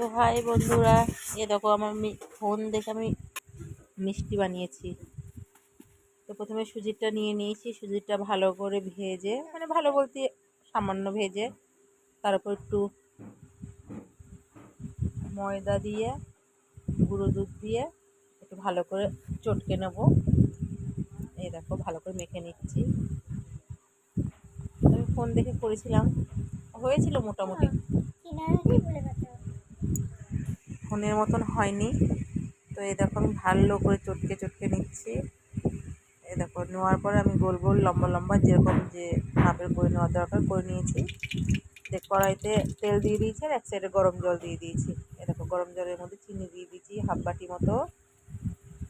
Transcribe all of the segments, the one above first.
তো হাই বন্ধুরা, এ দেখো আমার ফোন দেখে আমি মিষ্টি বানিয়েছি। তো প্রথমে সুজিটা নিয়ে নিয়েছি, সুজিটা ভালো করে ভেজে, মানে ভালো বলতে সামান্য ভেজে, তার উপর একটু ময়দা দিয়ে, গুঁড়ো দুধ দিয়ে একটু ভালো করে চটকে নেব। এই দেখো ভালো করে মেখে নিচ্ছি। আমি ফোন দেখে করেছিলাম, হয়েছিল মোটামুটি, ফোনের মতন হয়নি। তো এই দেখো আমি ভালো করে চটকে চটকে নিচ্ছি। এই দেখো নেওয়ার পরে আমি গোল গোল লম্বা লম্বা যেরকম যে মাপের করে নেওয়ার দরকার করে নিয়েছি। কড়াইতে তেল দিয়ে দিয়েছি আর এক সাইডে গরম জল দিয়ে দিয়েছি। এই দেখো গরম জলের মধ্যে চিনি দিয়ে দিয়েছি হাফ বাটি মতো।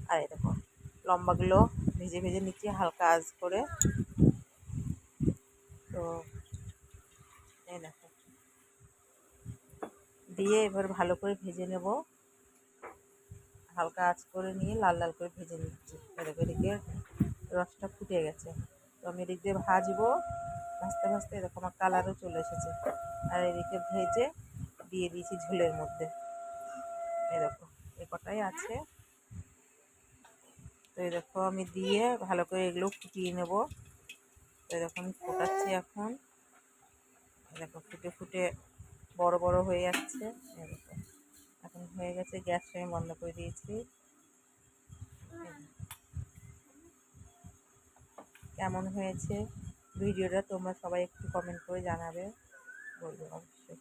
আর এই দেখো লম্বাগুলো ভেজে ভেজে নিচ্ছি হালকা আঁচ করে। তো এই দেখো দিয়ে এবার ভালো করে ভেজে নেব, হালকা আঁচ করে নিয়ে লাল লাল করে ভেজে নিচ্ছি। এদিকে রসটা ফুটে গেছে, তো আমি এদিক দিয়ে ভাজবো। ভাজতে ভাজতে এরকম আমার কালারও চলে এসেছে। আর এদিকে ভেজে দিয়ে দিয়েছি ঝোলের মধ্যে। এরকম এ কটাই আছে। তো এরকম আমি দিয়ে ভালো করে এগুলো ফুটিয়ে নেব। তো এরকম ফোটাচ্ছি এখন। এরকম ফুটে ফুটে বড় বড় হয়ে যাচ্ছে। এরকম এখন হয়ে গেছে, গ্যাসটা আমি বন্ধ করে দিয়েছি। কেমন হয়েছে ভিডিওটা তোমরা সবাই একটু কমেন্ট করে জানাবে, বলবে অবশ্যই।